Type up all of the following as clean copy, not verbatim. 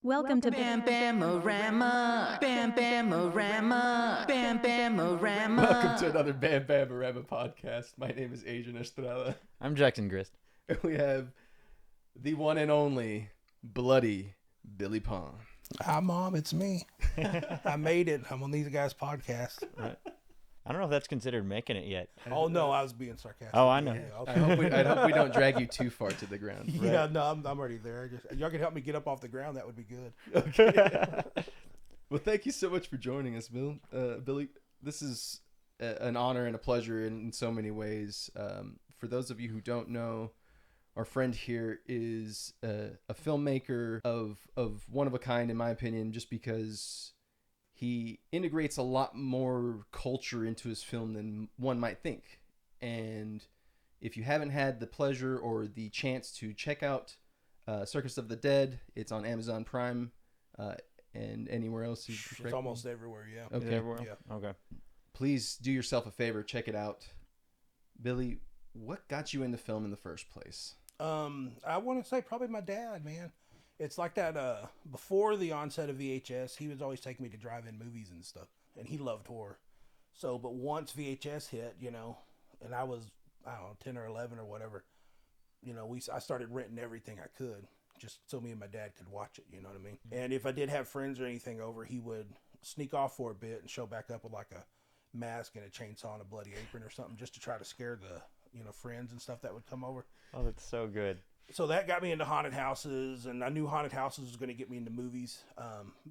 Welcome to BamBam-O-Rama, BamBam-O-Rama, BamBam-O-Rama. Welcome to another BamBam-O-Rama podcast. My name is Asian Estrella. I'm Jackson Grist. And we have the one and only Bloody Billy Pong. Hi, Mom. It's me. I made it. I'm on these guys' podcast. Right. I don't know if that's considered making it yet. Oh, no. I was being sarcastic. Oh, I know. Yeah, I okay. hope we don't drag you too far to the ground. Yeah, no, I'm already there. Y'all can help me get up off the ground. That would be good. Okay. Well, thank you so much for joining us, Billy. This is an honor and a pleasure in so many ways. For those of you who don't know, our friend here is a filmmaker of one of a kind, in my opinion, just because he integrates a lot more culture into his film than one might think. And if you haven't had the pleasure or the chance to check out Circus of the Dead, it's on Amazon Prime and anywhere else. It's almost everywhere, yeah. Okay. Everywhere? Yeah. Okay. Please do yourself a favor, check it out. Billy, what got you into film in the first place? I want to say probably my dad, man. It's like that before the onset of VHS, he was always taking me to drive-in movies and stuff, and he loved horror. So, but once VHS hit, and I was, I don't know, 10 or 11 or whatever, I started renting everything I could just so me and my dad could watch it, you know what I mean? And if I did have friends or anything over, he would sneak off for a bit and show back up with like a mask and a chainsaw and a bloody apron or something just to try to scare the, friends and stuff that would come over. Oh, that's so good. So that got me into haunted houses, and I knew haunted houses was going to get me into movies.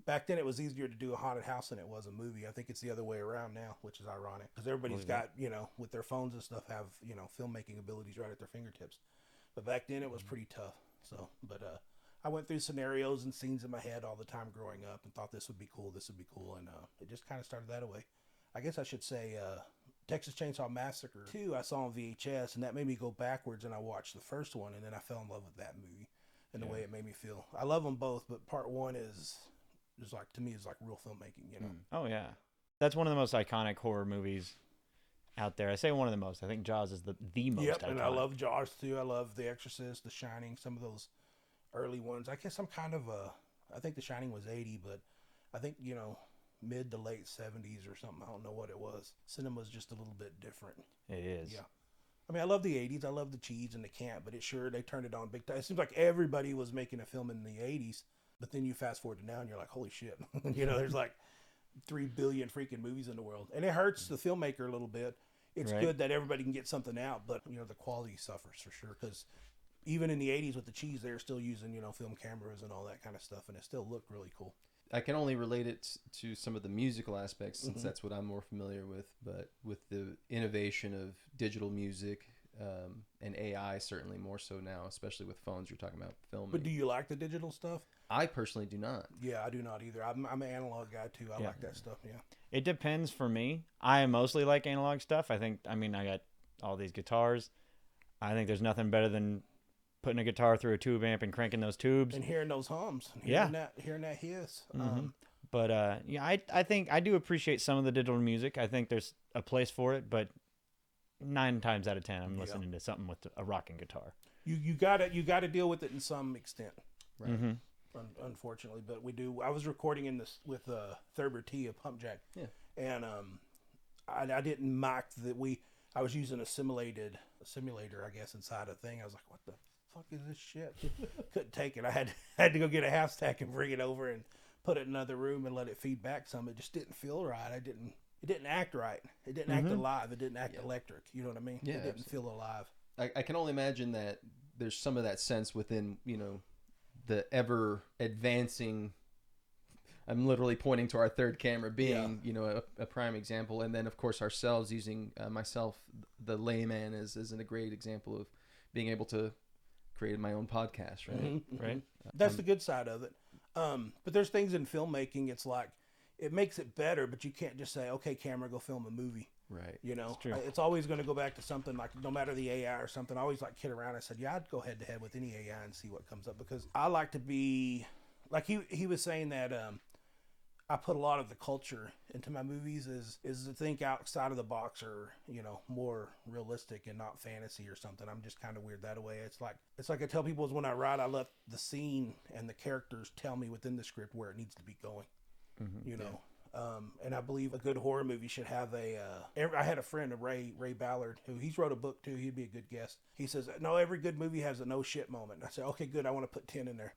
Back then, it was easier to do a haunted house than it was a movie. I think it's the other way around now, which is ironic because everybody's got, with their phones and stuff, have, filmmaking abilities right at their fingertips. But back then, it was pretty tough. So, I went through scenarios and scenes in my head all the time growing up and thought this would be cool, and it just kind of started that way. I guess I should say Texas Chainsaw Massacre 2 I saw on VHS, and that made me go backwards, and I watched the first one, and then I fell in love with that movie and the way it made me feel. I love them both, but part one is like, to me, is like real filmmaking, Oh, yeah. That's one of the most iconic horror movies out there. I say one of the most. I think Jaws is the most Yep, iconic. and I love Jaws too. I love The Exorcist, The Shining, some of those early ones. I guess I'm kind of I think The Shining was 80, but I think, mid to late 70s or something. I don't know what it was. Cinema's just a little bit different. It is. Yeah. I mean, I love the 80s. I love the cheese and the camp, but they turned it on big time. It seems like everybody was making a film in the 80s, but then you fast forward to now and you're like, holy shit. There's like 3 billion freaking movies in the world. And it hurts the filmmaker a little bit. It's Right. good that everybody can get something out, but, the quality suffers for sure. Because even in the 80s with the cheese, they were still using, film cameras and all that kind of stuff, and it still looked really cool. I can only relate it to some of the musical aspects since that's what I'm more familiar with, but with the innovation of digital music and AI, certainly more so now, especially with phones, you're talking about filming. But do you like the digital stuff? I personally do not. Yeah, I do not either. I'm an analog guy too. I like that stuff, yeah. It depends for me. I mostly like analog stuff. I got all these guitars. I think there's nothing better than putting a guitar through a tube amp and cranking those tubes. And hearing those hums. Hearing that hiss. But I think I do appreciate some of the digital music. I think there's a place for it, but 9 times out of 10, I'm listening to something with a rocking guitar. You gotta deal with it in some extent, Right. Mm-hmm. unfortunately. But we do. I was recording in this with Thurber T of Pump Jack, and I didn't mic that I was using a simulator, I guess, inside a thing. I was like, what the fuck is this shit? Couldn't take it. I had to go get a half stack and bring it over and put it in another room and let it feed back some. It just didn't feel right. It didn't act right. It didn't act alive. It didn't act electric. You know what I mean? Yeah, it didn't feel alive. I can only imagine that there's some of that sense within, the ever advancing. I'm literally pointing to our third camera being, a prime example. And then, of course, ourselves using myself, the layman, is a great example of being able to create my own podcast, right? Mm-hmm. Right. That's the good side of it. But there's things in filmmaking, it's like, it makes it better, but you can't just say, okay, camera, go film a movie. Right. true. It's always going to go back to something like, no matter the AI or something. I always kid around. I said, yeah, I'd go head to head with any AI and see what comes up, because I like to be like he was saying that I put a lot of the culture into my movies is to think outside of the box, or more realistic and not fantasy or something. I'm just kind of weird that way. It's like I tell people is when I write, I let the scene and the characters tell me within the script where it needs to be going. And I believe a good horror movie should have I had a friend, Ray Ballard, who he's wrote a book too. He'd be a good guest. He says, no, every good movie has a no shit moment. I said, okay, good. I want to put 10 in there.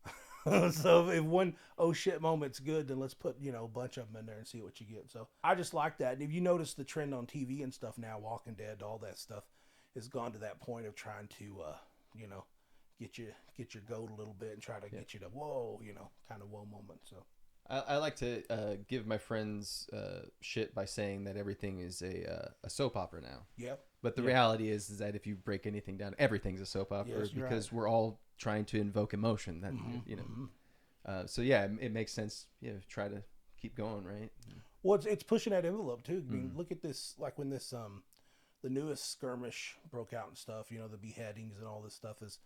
So if one oh shit moment's good, then let's put, a bunch of them in there and see what you get. So I just like that. And if you notice the trend on TV and stuff now, Walking Dead, all that stuff has gone to that point of trying to, get your goat a little bit and try to get you to whoa, kind of whoa moment. So I like to give my friends shit by saying that everything is a soap opera now. Yep. But the reality is that if you break anything down, everything's a soap opera, Yes, because we're all trying to invoke emotion. That so yeah, it makes sense. Yeah, try to keep going, right? Well, it's pushing that envelope too. I mean, look at this. Like when this the newest skirmish broke out and stuff. The beheadings and all this stuff is.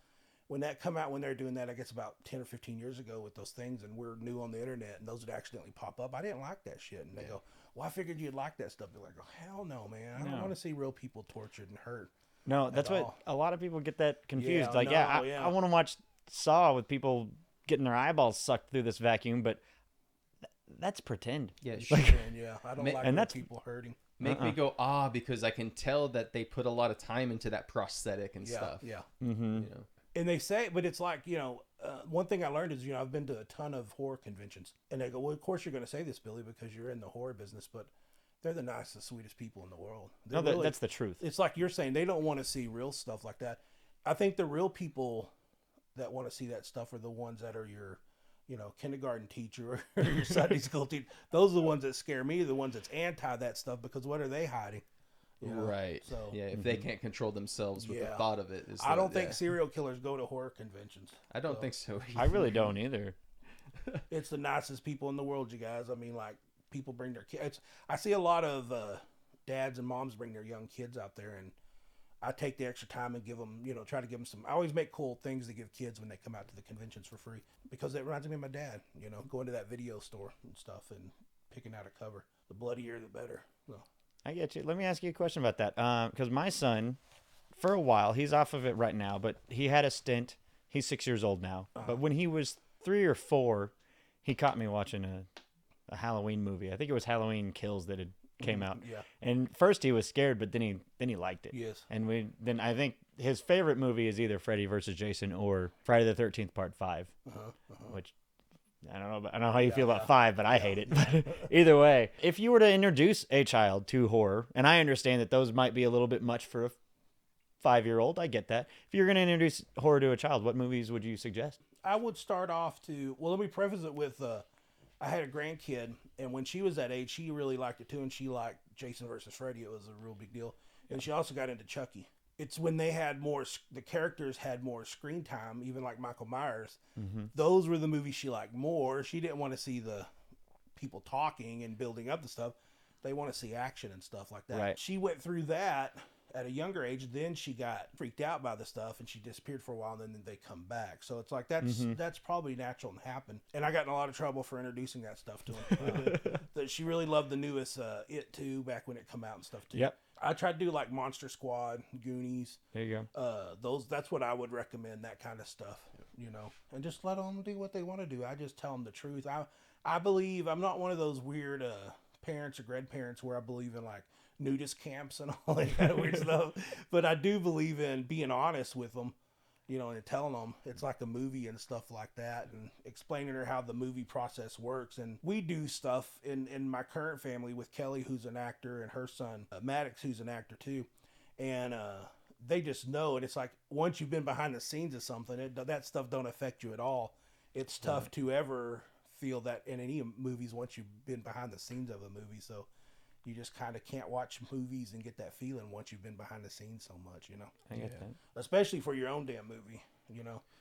When that come out, when they're doing that, I guess about 10 or 15 years ago with those things, and we're new on the internet, and those would accidentally pop up. I didn't like that shit. And they go, well, I figured you'd like that stuff. They're like, oh, hell no, man. I don't want to see real people tortured and hurt. No, that's what a lot of people get that confused. Yeah, I want to watch Saw with people getting their eyeballs sucked through this vacuum, but that's pretend. Yeah, sure. I don't like and that's people hurting. Make me go, because I can tell that they put a lot of time into that prosthetic and stuff. Yeah. Mm-hmm. And they say, but it's like, one thing I learned is, I've been to a ton of horror conventions. And they go, well, of course you're going to say this, Billy, because you're in the horror business. But they're the nicest, sweetest people in the world. That's the truth. It's like you're saying, they don't want to see real stuff like that. I think the real people that want to see that stuff are the ones that are your, kindergarten teacher or your Sunday school teacher. Those are the ones that scare me, the ones that's anti that stuff, because what are they hiding? Right. So if they can't control themselves with the thought of it, I don't think serial killers go to horror conventions. I don't think so either. I really don't either. It's the nicest people in the world, you guys. I mean, like, people bring their kids. I see a lot of dads and moms bring their young kids out there, and I take the extra time and give them, try to give them some. I always make cool things to give kids when they come out to the conventions for free, because it reminds me of my dad. Going to that video store and stuff and picking out a cover. The bloodier, the better. So. I get you. Let me ask you a question about that. Because my son, for a while, he's off of it right now, but he had a stint. He's 6 years old now. But when he was 3 or 4, he caught me watching a Halloween movie. I think it was Halloween Kills that had came out. Yeah. And first he was scared, but then he liked it. Yes. And then I think his favorite movie is either Freddy versus Jason or Friday the 13th Part 5, which. I don't know how you feel about 5, but I hate it. But either way, if you were to introduce a child to horror, and I understand that those might be a little bit much for a 5-year-old, I get that. If you're going to introduce horror to a child, what movies would you suggest? I would start off let me preface it with, I had a grandkid, and when she was that age, she really liked it too, and she liked Jason versus Freddy. It was a real big deal. And she also got into Chucky. It's when they had the characters had more screen time, even like Michael Myers. Mm-hmm. Those were the movies she liked more. She didn't want to see the people talking and building up the stuff. They want to see action and stuff like that. Right. She went through that at a younger age. Then she got freaked out by the stuff, and she disappeared for a while, and then they come back. So it's like that's probably natural and happen. And I got in a lot of trouble for introducing that stuff to him. That she really loved the newest It 2 back when it come out and stuff too. Yep. I try to do like Monster Squad, Goonies. There you go. That's what I would recommend, that kind of stuff, and just let them do what they want to do. I just tell them the truth. I believe I'm not one of those weird parents or grandparents where I believe in like nudist camps and all that kind of weird stuff. But I do believe in being honest with them, and telling them it's like a movie and stuff like that, and explaining her how the movie process works. And we do stuff in my current family with Kelly, who's an actor, and her son, Maddox, who's an actor too. And they just know it. It's like once you've been behind the scenes of something, that stuff don't affect you at all. It's tough to ever feel that in any movies once you've been behind the scenes of a movie. So you just kind of can't watch movies and get that feeling once you've been behind the scenes so much, I get that. Especially for your own damn movie,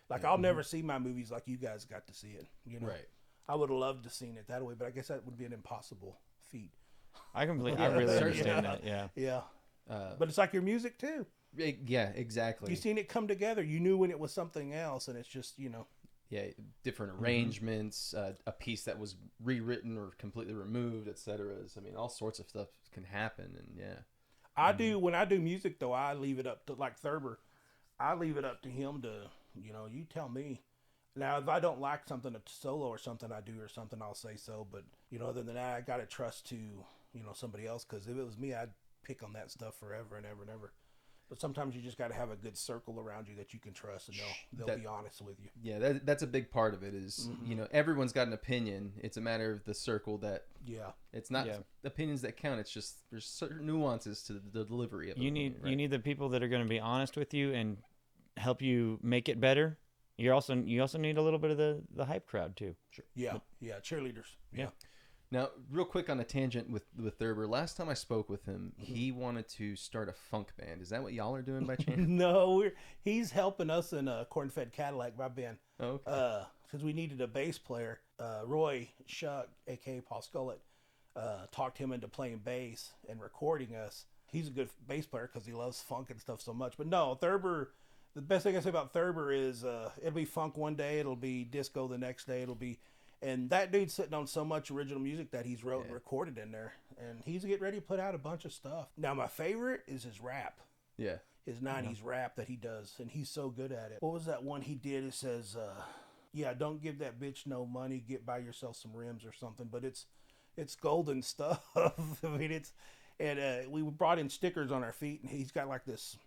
Like I'll never see my movies like you guys got to see it, Right. I would have loved to seen it that way, but I guess that would be an impossible feat. I really understand that. Yeah. Yeah. But it's like your music too. Yeah, exactly. You seen it come together. You knew when it was something else, and it's just different arrangements, a piece that was rewritten or completely removed, etc. I mean, all sorts of stuff can happen, and I do when I do music though. I leave it up to like Thurber. I leave it up to him to, you tell me. Now, if I don't like something, a solo or something I do or something, I'll say so. But, other than that, I got to trust to, somebody else. Because if it was me, I'd pick on that stuff forever and ever and ever. But sometimes you just got to have a good circle around you that you can trust, and they'll be honest with you. Yeah, that's a big part of it is, everyone's got an opinion. It's a matter of the circle that, it's not opinions that count. It's just there's certain nuances to the delivery of it. You need the people that are going to be honest with you and help you make it better. You also need a little bit of the hype crowd too. Sure. Yeah, cheerleaders. Yeah. Now, real quick on a tangent with Thurber. Last time I spoke with him, he wanted to start a funk band. Is that what y'all are doing by chance? No, he's helping us in Corn-Fed Cadillac, my band. Oh, okay. Because we needed a bass player. Roy Shuck, a.k.a. Paul Scullett, talked him into playing bass and recording us. He's a good bass player because he loves funk and stuff so much. But no, Thurber... The best thing I say about Thurber is it'll be funk one day, it'll be disco the next day, and that dude's sitting on so much original music that he's wrote and recorded in there, and he's getting ready to put out a bunch of stuff. Now, my favorite is his rap. Yeah. His 90s rap that he does, and he's so good at it. What was that one he did? It says, don't give that bitch no money, buy yourself some rims or something, but it's golden stuff. I mean, we brought in stickers on our feet, and he's got like this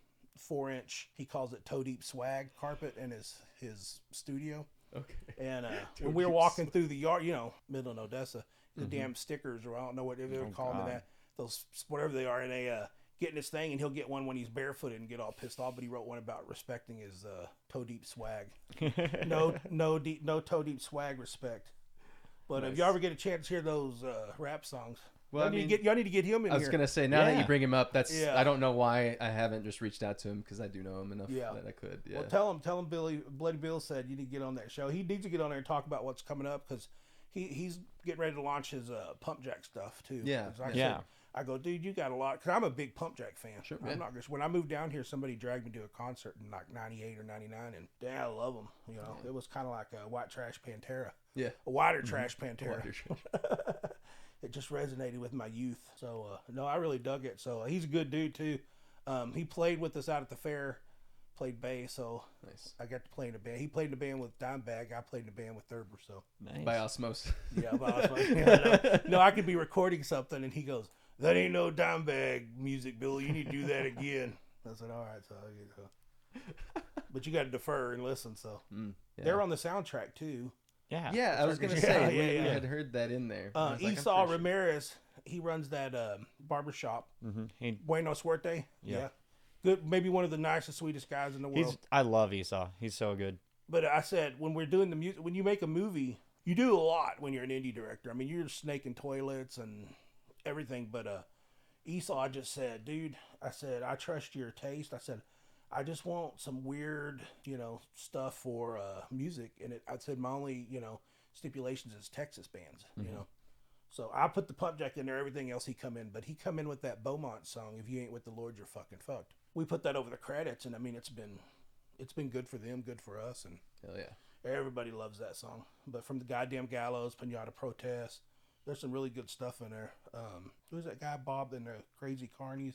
4-inch, he calls it toe deep swag carpet in his studio. Okay. And when we were walking through the yard, middle of Odessa, the damn stickers, or I don't know what they're calling that, those whatever they are, and they get in this thing, and he'll get one when he's barefooted and get all pissed off. But he wrote one about respecting his toe deep swag. no toe deep swag respect. But Nice. if you ever get a chance to hear those rap songs. Well, y'all need to get him in here. I was gonna say now that Yeah. you bring him up, I don't know why I haven't just reached out to him because I do know him enough that I could. Yeah. Well, tell him Bloody Bill said you need to get on that show. He needs to get on there and talk about what's coming up because he's getting ready to launch his Pump Jack stuff too. Yeah. I go, dude, you got a lot because I'm a big Pump Jack fan. Sure. I'm not just when I moved down here, somebody dragged me to a concert in like '98 or '99, and damn, I love them. It was kind of like a White Trash Pantera. Yeah. A Whiter Trash Pantera. Whiter trash. It just resonated with my youth. So, no, I really dug it. So, he's a good dude, too. He played with us out at the fair, played bass, so Nice. I got to play in a band. He played in a band with Dimebag. I played in a band with Thurber, so. Nice. By osmosis. Yeah, but no, I could be recording something, and he goes, that ain't no Dimebag music, Billy. You need to do that again. I said, all right, so but you got to defer and listen, so. Yeah. They're on the soundtrack, too. Yeah. Yeah, I was gonna say we had heard that in there. I was like, I'm Esau pretty sure. Ramirez, he runs that barbershop. Mm-hmm. Bueno Suerte. Yeah. Good. Maybe one of the nicest, sweetest guys in the world. I love Esau. He's so good. But I said, when we're doing the music, when you make a movie, you do a lot when you're an indie director. I mean, you're snaking toilets and everything. But Esau just said, dude, I said, I trust your taste. I said, I just want some weird, stuff for music. And I said, my only, stipulations is Texas bands, So I put the Pump Jack in there, everything else he come in. But he come in with that Beaumont song, If You Ain't With the Lord, You're Fucking Fucked. We put that over the credits, and I mean, it's been good for them, good for us. And Hell yeah. everybody loves that song. But from the Goddamn Gallows, Pinata Protest, there's some really good stuff in there. Who's that guy, Bob, in the Crazy Carnies?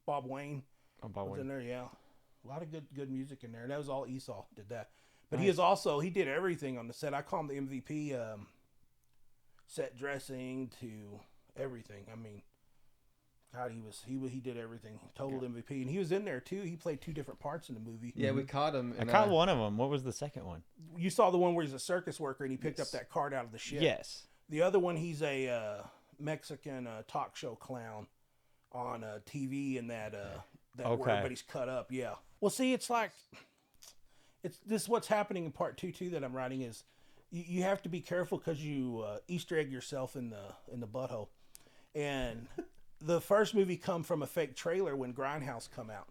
Bob Wayne was in there, yeah. A lot of good music in there. And that was all Esau did that. But Nice. he did everything on the set. I call him the MVP, set dressing to everything. I mean, God, he did everything. Total MVP. And he was in there too. He played 2 different parts in the movie. Yeah, we caught him. I And, caught one of them. What was the second one? You saw the one where he's a circus worker and he picked up that card out of the ship. Yes. The other one, he's a Mexican talk show clown on TV and that where everybody's cut up. Yeah. Well, see, it's this what's happening in part 2 too that I'm writing is you have to be careful because you Easter egg yourself in the butthole. And the first movie come from a fake trailer when Grindhouse come out.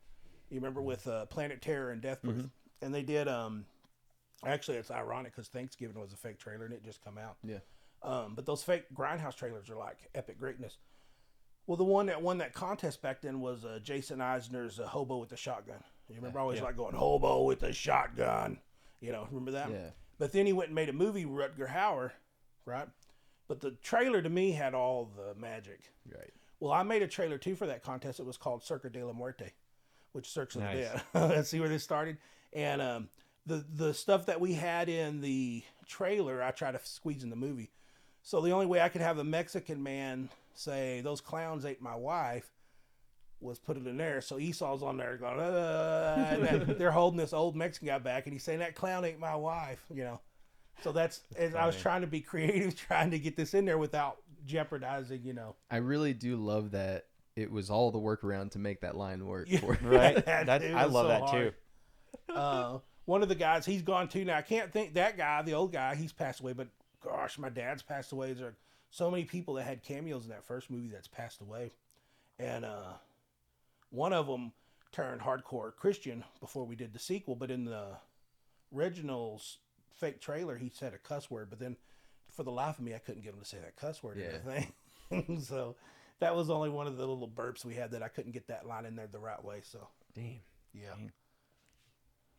You remember with Planet Terror and Death Proof, and they did. Actually, it's ironic because Thanksgiving was a fake trailer and it just come out. Yeah. But those fake Grindhouse trailers are like epic greatness. Well, the one that won that contest back then was Jason Eisner's Hobo with the Shotgun. You remember I always like going, Hobo with the Shotgun. Remember that? Yeah. But then he went and made a movie, Rutger Hauer, right? But the trailer to me had all the magic. Right. Well, I made a trailer too for that contest. It was called Circus de la Muerte, which Circus of the Nice. Dead. Let's see where this started. And the stuff that we had in the trailer, I tried to squeeze in the movie. So the only way I could have a Mexican man say, "Those clowns ate my wife," was put it in there. So Esau's on there going, and then they're holding this old Mexican guy back, and he's saying, "That clown ate my wife," you know. So that's, as I was trying to be creative, trying to get this in there without jeopardizing, you know. I really do love that it was all the workaround to make that line work. For Right. It I was love so that hard. too. One of the guys, he's gone too now. I can't think that guy, the old guy, he's passed away. But gosh, my dad's passed away. There are so many people that had cameos in that first movie that's passed away, and one of them turned hardcore Christian before we did the sequel. But in the original's fake trailer, he said a cuss word. But then, for the life of me, I couldn't get him to say that cuss word or anything. So that was only one of the little burps we had that I couldn't get that line in there the right way. So Damn. yeah.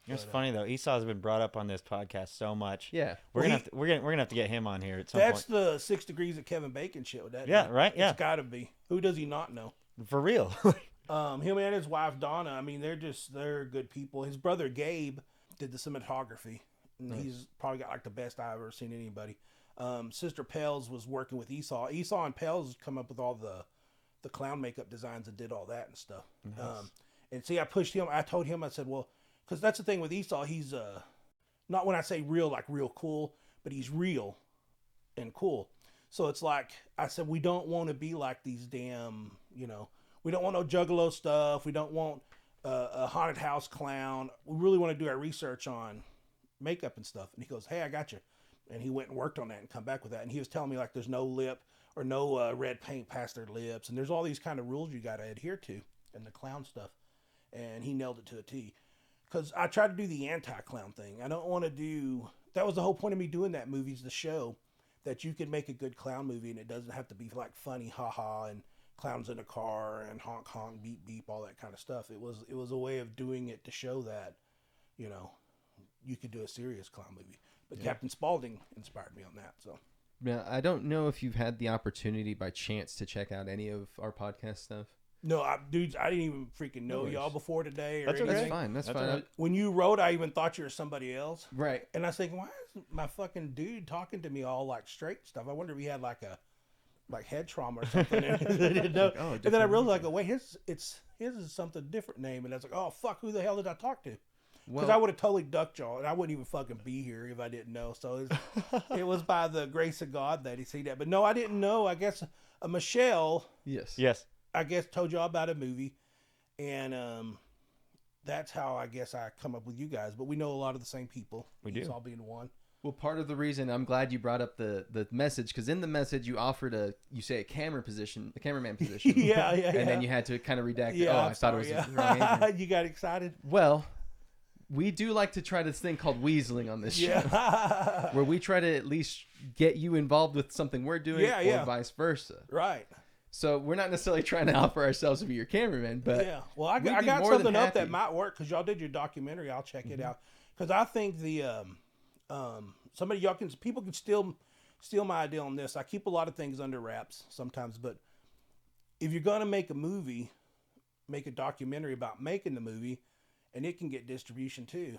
It's funny though. Esau's been brought up on this podcast so much. Yeah. We're gonna have to get him on here at some That's point. the 6 Degrees of Kevin Bacon shit with that. Yeah, dude. right? Yeah. It's got to be. Who does he not know? For real. Him and his wife Donna. I mean, they're good people. His brother Gabe did the cinematography, and he's probably got like the best I've ever seen anybody. Sister Pels was working with Esau. Esau and Pels come up with all the clown makeup designs and did all that and stuff. Nice. And see, I pushed him. I told him, I said, well, because that's the thing with Esau. He's not, when I say real, like real cool, but he's real and cool. So it's like, I said, we don't want to be like these damn, you know, we don't want no juggalo stuff. We don't want a haunted house clown. We really want to do our research on makeup and stuff. And he goes, hey, I got you. And he went and worked on that and come back with that. And he was telling me like there's no lip or no red paint past their lips. And there's all these kind of rules you got to adhere to in the clown stuff. And he nailed it to a T. Because I tried to do the anti-clown thing. I don't want to do... That was the whole point of me doing that movie, is to show that you can make a good clown movie and it doesn't have to be like funny, ha-ha, and clowns in a car and honk, honk, beep, beep, all that kind of stuff. It was a way of doing it to show that, you know, you could do a serious clown movie. But Captain Spaulding inspired me on that, so... Yeah, I don't know if you've had the opportunity by chance to check out any of our podcast stuff. No, dudes, I didn't even freaking know worries. y'all before today or That's okay. anything. That's fine. That's That's fine. all right. When you wrote, I even thought you were somebody else. Right. And I was thinking, why is my fucking dude talking to me all like straight stuff? I wonder if he had like head trauma or something. And I didn't know. Oh, and then I different realized, like, oh, wait, his is something different name. And I was like, oh fuck, who the hell did I talk to? Because I would have totally ducked y'all, and I wouldn't even fucking be here if I didn't know. So it was by the grace of God that he see that. But no, I didn't know. I guess Michelle, Yes. Yes. I guess, told y'all about a movie, and that's how I guess I come up with you guys. But we know a lot of the same people. We do. It's all being one. Well, part of the reason I'm glad you brought up the message, because in the message you offered a cameraman position. Yeah. And then you had to kind of redact. Yeah, I thought it was sorry, the wrong agent. You got excited? Well, we do like to try this thing called weaseling on this show, where we try to at least get you involved with something we're doing, or vice versa. Right. So we're not necessarily trying to offer ourselves to be your cameraman, but Yeah. Well, I we'd got be more something than up that happy. might work because y'all did your documentary. I'll check it out because I think the people can steal my idea on this. I keep a lot of things under wraps sometimes, but if you're gonna make a movie, make a documentary about making the movie, and it can get distribution too.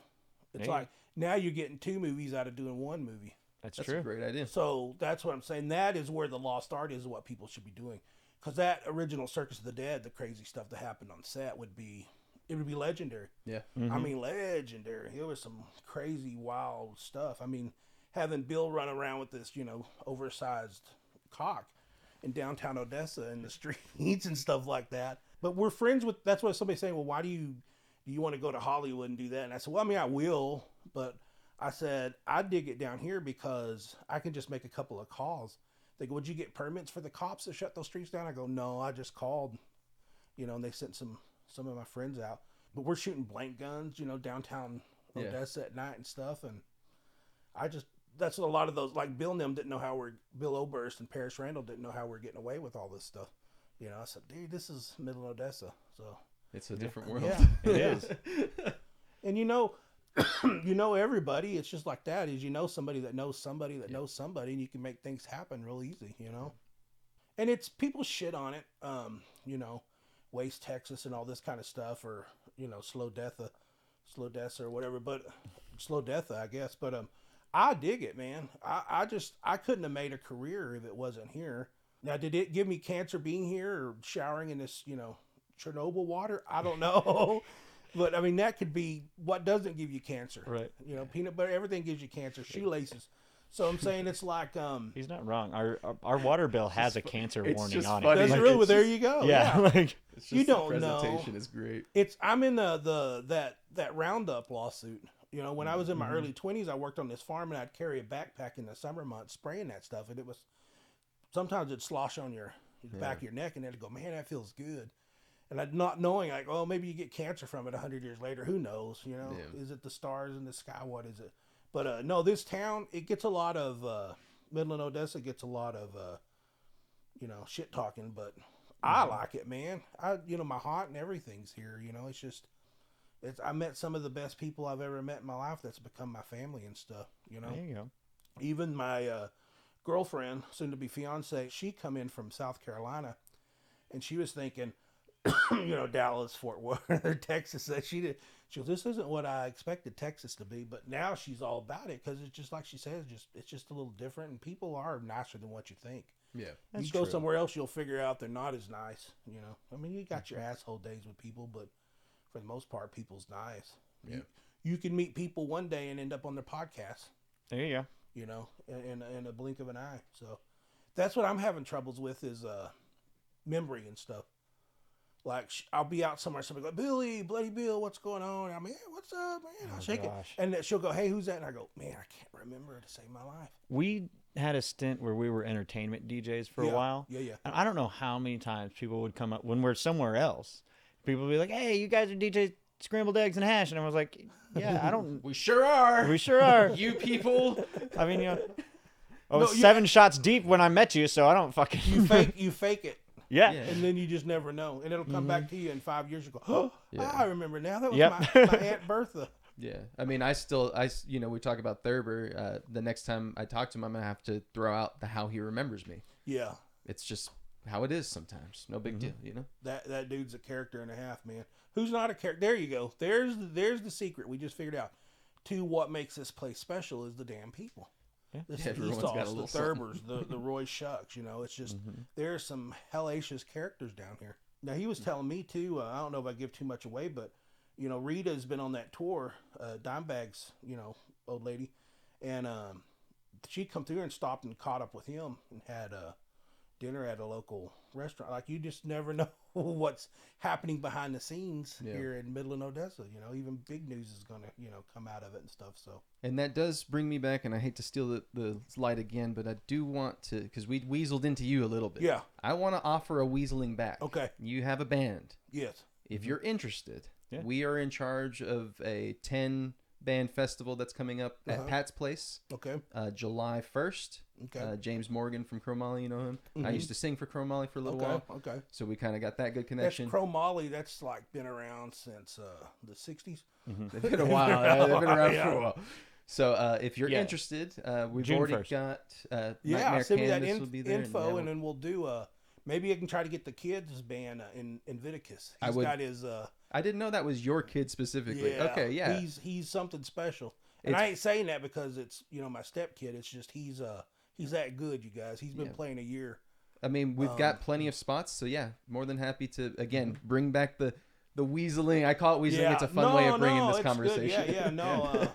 It's like now you're getting 2 movies out of doing 1 movie. That's That's true. a great idea. So that's what I'm saying. That is where the lost art is, what people should be doing. Because that original Circus of the Dead, the crazy stuff that happened on set would be legendary. Yeah. I mean, legendary. It was some crazy, wild stuff. I mean, having Bill run around with this, oversized cock in downtown Odessa in the streets and stuff like that. But we're friends with, that's what somebody's saying, well, why do you want to go to Hollywood and do that? And I said, well, I mean, I will, but I said, I dig it down here because I can just make a couple of calls. They go, would you get permits for the cops to shut those streets down? I go, no, I just called, and they sent some of my friends out. But we're shooting blank guns, downtown Odessa at night and stuff. And that's what a lot of those, like Bill and them didn't know Bill Oberst and Paris Randall didn't know how we're getting away with all this stuff. I said, dude, this is middle Odessa. So It's a different world. yeah, It is. and you know everybody. It's just like that. Is you know somebody that knows somebody that knows somebody, and you can make things happen real easy. You know, and it's people shit on it. You know, Waste Texas and all this kind of stuff, or you know, slow death or whatever. But slow death, I guess. But I dig it, man. I couldn't have made a career if it wasn't here. Now, did it give me cancer being here or showering in this, you know, Chernobyl water? I don't know. But I mean, that could be what doesn't give you cancer, Right? You know, peanut butter, everything gives you cancer. Shoelaces. So I'm saying it's like he's not wrong. Our water bill has a cancer warning on funny. it. that's Like, really. Well, it's there just- you go. Yeah, like It's just You don't the know. presentation is great. I'm in that Roundup lawsuit. You know, when I was in my early 20s, I worked on this farm and I'd carry a backpack in the summer months spraying that stuff, and it was sometimes it'd slosh on the back of your neck, and it'd go, man, that feels good. And I'd not knowing, like, oh, maybe you get cancer from it 100 years later. Who knows? You know, is it the stars in the sky? What is it? But no, this town, it gets a lot of Midland, Odessa gets a lot of you know, shit talking, but I like it, man. You know, my heart and everything's here. You know, it's just, I met some of the best people I've ever met in my life. That's become my family and stuff. You know, there you go. even my girlfriend, soon to be fiance, she come in from South Carolina, and she was thinking, you know, Dallas, Fort Worth, Texas. That she goes, this isn't what I expected Texas to be, but now she's all about it because it's just like she says, it's just a little different, and people are nicer than what you think. Yeah. That's you go true. somewhere else, you'll figure out they're not as nice. You know, I mean, you got your asshole days with people, but for the most part, people's nice. Yeah. You can meet people one day and end up on their podcast. There you go. You know, in a blink of an eye. So that's what I'm having troubles with is memory and stuff. Like I'll be out somewhere, somebody go, Billy, Bloody Bill, what's going on? And I'm like, hey, what's up, man? I'll shake gosh. it, and then she'll go, hey, who's that? And I go, man, I can't remember to save my life. We had a stint where we were entertainment DJs for a while. Yeah. And I don't know how many times people would come up when we're somewhere else. People would be like, hey, you guys are DJ Scrambled Eggs and Hash. And I was like, yeah, I don't. We sure are. We sure are. You people. I mean, you know, I was 7 shots deep when I met you, so I don't fucking. You fake it. Yeah. And then you just never know. And it'll come back to you in 5 years. You go, oh, Yeah. I remember now. That was Yep. my Aunt Bertha. Yeah. I mean, you know, we talk about Thurber. The next time I talk to him, I'm going to have to throw out how he remembers me. Yeah. It's just how it is sometimes. No big deal, you know? That dude's a character and a half, man. Who's not a character? There you go. There's the secret we just figured out. To what makes this place special is the damn people. The Everyone's got a Esau's, the little something. Thurbers, the Roy Shucks. You know, it's just there's some hellacious characters down here. Now he was telling me too. I don't know if I give too much away, but you know, Rita's been on that tour, Dimebag's, you know, old lady, and she come through and stopped and caught up with him and had dinner at a local restaurant. Like, you just never know what's happening behind the scenes here in Midland, Odessa. You know, even big news is gonna, you know, come out of it and stuff. So, And that does bring me back, and I hate to steal the light again, but I do want to, because we weaseled into you a little bit. Yeah. I want to offer a weaseling back. Okay. You have a band. yes. If you're interested, Yeah. we are in charge of a 10-band festival that's coming up at Pat's Place, Okay. July 1st. Okay. James Morgan from Chromoly, you know him? I used to sing for Chromoly for a little while. Okay. So we kind of got that good That's connection. Chromoly. That's like been around since the 60s. They've been a while. They've been around Yeah. for a while. So if you're Yeah. interested, we've June already 1st. got Yeah, Nightmare send me that Canvas will be there. info, and then we'll do. Maybe I can try to get the kids' band in Viticus. I He's would- got his. I didn't know that was your kid specifically. Yeah. Okay, yeah. He's something special, and I ain't saying that because it's, you know, my stepkid. It's just he's that good, you guys. He's been playing a year. I mean, we've got plenty of spots, so yeah, more than happy to again bring back the weaseling. I call it weaseling. It's a fun way of bringing this it's conversation. Good. Yeah, no,